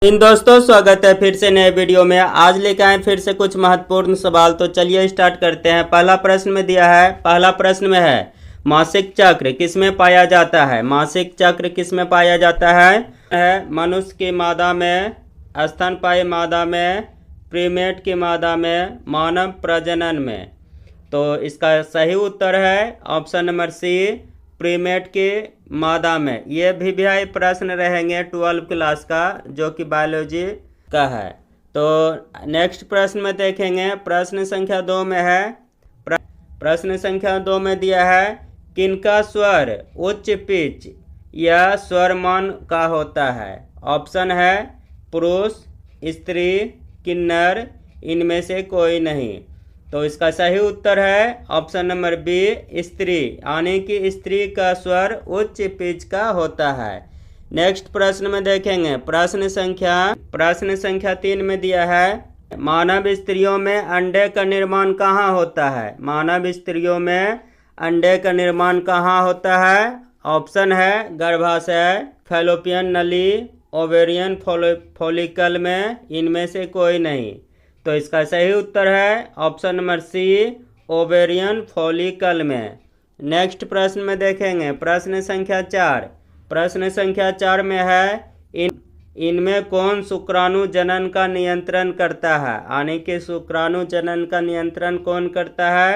इन दोस्तों स्वागत है फिर से नए वीडियो में। आज लेकर आए फिर से कुछ महत्वपूर्ण सवाल। तो चलिए स्टार्ट करते हैं। पहला प्रश्न में दिया है, पहला प्रश्न में है मासिक चक्र किसमें पाया जाता है। मासिक चक्र किसमें पाया जाता है मनुष्य की मादा में, स्तनपायी मादा में, प्रीमेट की मादा में, मानव प्रजनन में। तो इसका सही उत्तर है ऑप्शन नंबर सी, प्रीमेट की मादा में। ये भी प्रश्न रहेंगे 12 क्लास का, जो कि बायोलॉजी का है। तो नेक्स्ट प्रश्न में देखेंगे, प्रश्न संख्या 2 में है। प्रश्न संख्या 2 में दिया है किनका स्वर उच्च पिच या स्वरमान का होता है। ऑप्शन है पुरुष, स्त्री, किन्नर, इनमें से कोई नहीं। तो इसका सही उत्तर है ऑप्शन नंबर बी, स्त्री, यानी कि स्त्री का स्वर उच्च पिच का होता है। नेक्स्ट प्रश्न में देखेंगे, प्रश्न संख्या 3 में दिया है मानव स्त्रियों में अंडे का निर्माण कहाँ होता है। मानव स्त्रियों में अंडे का निर्माण कहाँ होता है। ऑप्शन है गर्भाशय, फैलोपियन नली, ओवेरियन फॉलिकल में, इनमें से कोई नहीं। तो इसका सही उत्तर है option number C, ovarian follicle में। नेक्स्ट प्रश्न में देखेंगे, प्रश्न संख्या 4। प्रश्न संख्या 4 में है इनमें कौन शुक्राणु जनन का नियंत्रण करता है। यानी कि शुक्राणु जनन का नियंत्रण कौन करता है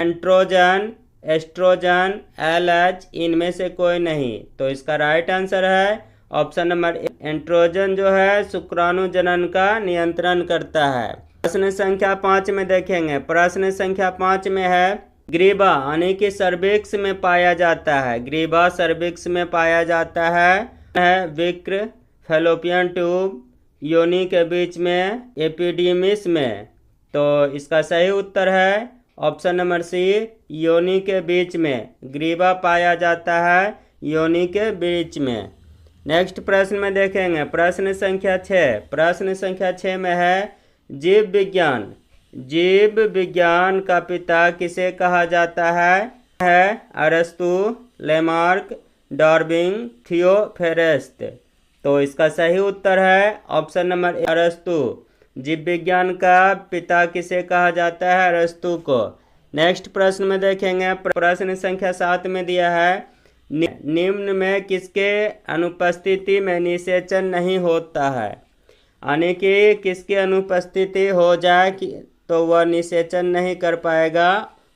एंड्रोजन, एस्ट्रोजन, एलएच, इनमें से कोई नहीं। तो इसका राइट आंसर है ऑप्शन नंबर एंड्रोजन जो है शुक्राणु जनन का नियंत्रण करता है। प्रश्न संख्या 5 में देखेंगे, प्रश्न संख्या 5 में है ग्रीवा यानी कि सर्विक्स में पाया जाता है। ग्रीवा सर्विक्स में पाया जाता है विक्र, फैलोपियन ट्यूब, योनि के बीच में, एपिडिमिस में। तो इसका सही उत्तर है ऑप्शन नंबर सी, योनि के बीच में ग्रीवा पाया जाता है, योनि के बीच में। नेक्स्ट प्रश्न में देखेंगे, प्रश्न संख्या 6। प्रश्न संख्या 6 में है जीव विज्ञान। जीव विज्ञान का पिता किसे कहा जाता है अरस्तु, लेमार्क, डार्विन, थियोफरेस्ट। तो इसका सही उत्तर है ऑप्शन नंबर अरस्तु। जीव विज्ञान का पिता किसे कहा जाता है अरस्तु को। नेक्स्ट प्रश्न में देखेंगे, प्रश्न संख्या 7 में दिया है निम्न में किसके अनुपस्थिति में निषेचन नहीं होता है। यानी कि किसकी अनुपस्थिति हो जाए तो वह निषेचन नहीं कर पाएगा।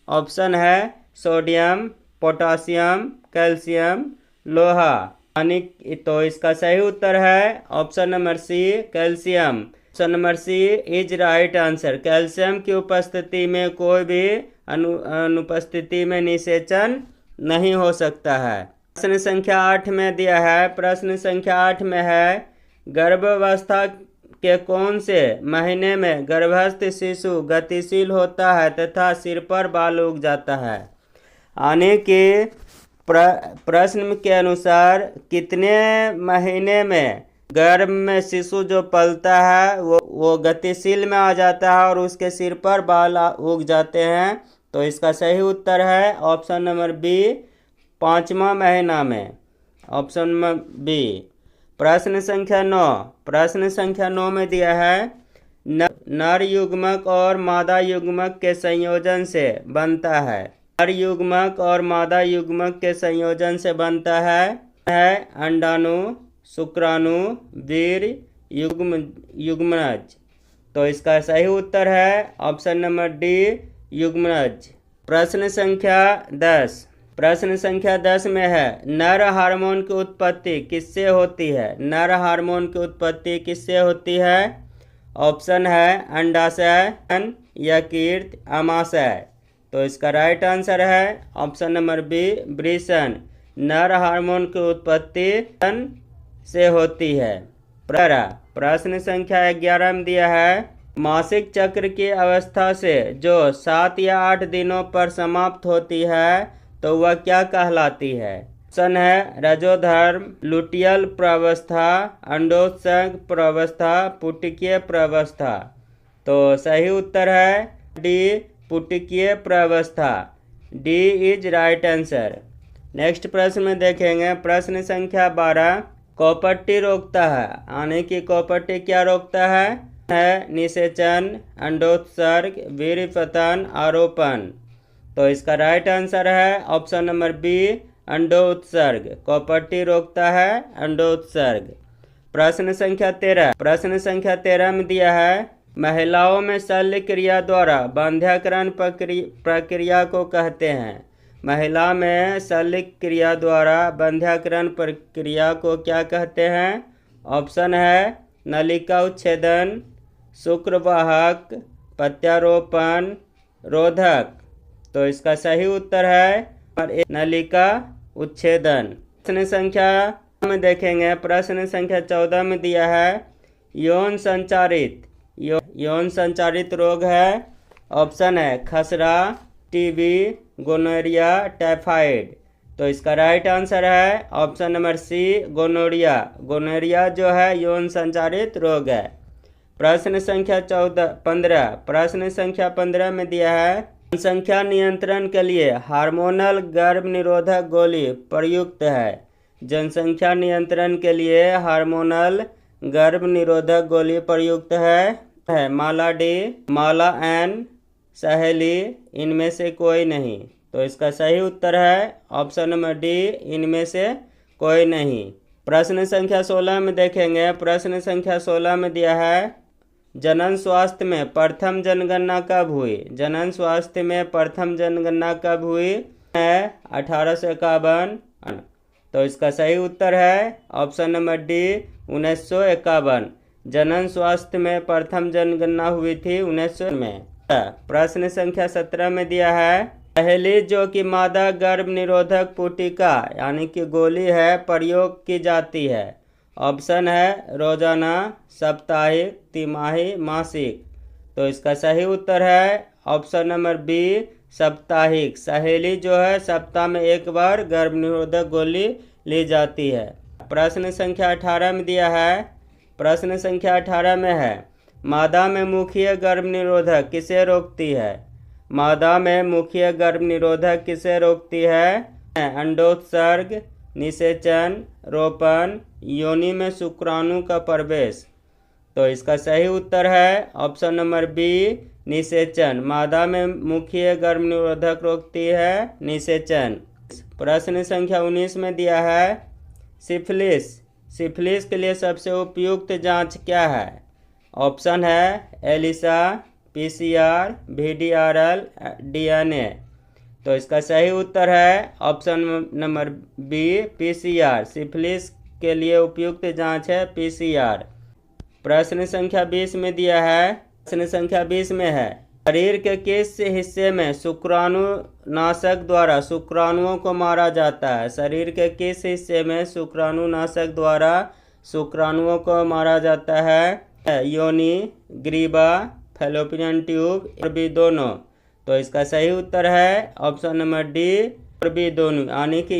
ऑप्शन है सोडियम, पोटासियम, कैल्शियम, लोहा। यानी तो इसका सही उत्तर है option number C, calcium. Option number C is right answer. Calcium की उपस्थिति में कोई भी अनुपस्थिति में निषेचन नहीं हो सकता है। प्रश्न संख्या 8 में दिया है, प्रश्न संख्या 8 में है गर्भावस्था के कौन से महीने में गर्भस्थ शिशु गतिशील होता है तथा सिर पर बाल उग जाता है। यानी कि प्रश्न के अनुसार कितने महीने में गर्भ में शिशु जो पलता है वो गतिशील में आ जाता है और उसके सिर पर बाल उग जाते हैं। तो इसका सही उत्तर है ऑप्शन नंबर बी, 5वां महीना में, ऑप्शन नंबर बी। प्रश्न संख्या 9। प्रश्न संख्या 9 में दिया है नर युग्मक और मादा युग्मक के संयोजन से बनता है। नर युग्मक और मादा युग्मक के संयोजन से बनता है अंडाणु, शुक्राणु, वीर्य, युग्मनज। तो इसका सही उत्तर है ऑप्शन नंबर डी, युग्मनज। प्रश्न संख्या 10। प्रश्न संख्या 10 में है नर हार्मोन की उत्पत्ति किससे होती है। नर हार्मोन की उत्पत्ति किससे होती है। ऑप्शन है अंडाशय, यकृत, अमाशय। तो इसका राइट आंसर है ऑप्शन नंबर बी, वृषण। नर हार्मोन की उत्पत्ति से होती है। प्रश्न संख्या 11 में दिया है मासिक चक्र की अवस्था से जो 7 या 8 दिनों पर समाप्त होती है तो वह क्या कहलाती है। ऑप्शन है रजोधर्म, लुटियल प्रावस्था, अंडोत्सर्ग प्रावस्था, पुटकीय प्रावस्था। तो सही उत्तर है डी, पुटकीय प्रावस्था। D is right answer. Next प्रश्न में देखेंगे, प्रश्न संख्या 12। कौपट्टी रोकता है, यानी कि कौपट्टी क्या रोकता है निषेचन, अंडोत्सर्ग, वीर्यपतन, आरोपण। तो इसका राइट आंसर है ऑप्शन नंबर बी, अंडोत्सर्ग। कौपट्टी रोकता है अंडोत्सर्ग। प्रश्न संख्या 13 में दिया है महिलाओं में शल्य क्रिया द्वारा बांध्याकरण प्रक्रिया को कहते हैं। महिला में शल्य क्रिया द्वारा बांध्याकरण प्रक्रिया को क्या कहते हैं? ऑप्शन है नलिका उच्छेदन, शुक्रवाहक, प्रत्यारोपण, रोधक। तो इसका सही उत्तर है नलिका उच्छेदन। प्रश्न संख्या में देखेंगे, प्रश्न संख्या 14 में दिया है यौन संचारित रोग है। ऑप्शन है खसरा, टीबी, गोनोरिया, टाइफाइड। तो इसका राइट आंसर है option number C, gonorrhoea. Gonorrhoea जो है यौन संचारित रोग है। प्रश्न संख्या 15 में दिया है जनसंख्या नियंत्रण के लिए हार्मोनल गर्भ निरोधक गोली प्रयुक्त है। जनसंख्या नियंत्रण के लिए हार्मोनल गर्भ निरोधक गोली प्रयुक्त है माला डी, माला एन, सहेली, इनमें से कोई नहीं। तो इसका सही उत्तर है ऑप्शन नंबर डी, इनमें से कोई नहीं। प्रश्न संख्या 16 में देखेंगे, प्रश्न संख्या 16 में दिया है जनन स्वास्थ्य में प्रथम जनगणना कब हुई? जनन स्वास्थ्य में प्रथम जनगणना कब हुई है? 1851। तो इसका सही उत्तर है ऑप्शन नंबर डी, 1951। जनन स्वास्थ्य में प्रथम जनगणना हुई थी 1900 में। प्रश्न संख्या 17 में दिया है सहेली जो कि मादा गर्भ निरोधक पुटिका यानी कि गोली है प्रयोग की जाती है। ऑप्शन है रोजाना, साप्ताहिक, तिमाही, मासिक। तो इसका सही उत्तर है ऑप्शन नंबर बी, साप्ताहिक। सहेली जो है सप्ताह में एक बार गर्भ निरोधक गोली ली जाती है। प्रश्न संख्या 18 में दिया है, प्रश्न संख्या 18 में है मादा में मुख्य गर्भ निरोधक किसे रोकती है? मादा में मुख्य गर्भ निरोधक किसे रोकती है? अंडोत्सर्ग, निषेचन, रोपण, योनि में शुक्राणु का प्रवेश। तो इसका सही उत्तर है ऑप्शन नंबर बी, निषेचन। मादा में मुख्य गर्भ निरोधक रोकती है निषेचन। प्रश्न संख्या 19 में दिया है सिफिलिस के लिए सबसे उपयुक्त जांच क्या है? ऑप्शन है एलिसा, पीसीआर, वीडीआरएल, डीएनए। तो इसका सही उत्तर है option number B, PCR. Syphilis के लिए उपयुक्त जांच है पीसीआर। प्रश्न संख्या 20 में दिया है, प्रश्न संख्या 20 में है शरीर के किस हिस्से में शुक्राणु नाशक द्वारा शुक्राणुओं को मारा जाता है? शरीर के किस हिस्से में शुक्राणु नाशक द्वारा शुक्राणुओं को मारा जाता है? योनि, ग्रीवा, फैलोपियन ट्यूब और भी दोनों। तो इसका सही उत्तर है ऑप्शन नंबर डी, और भी दोनों, यानी कि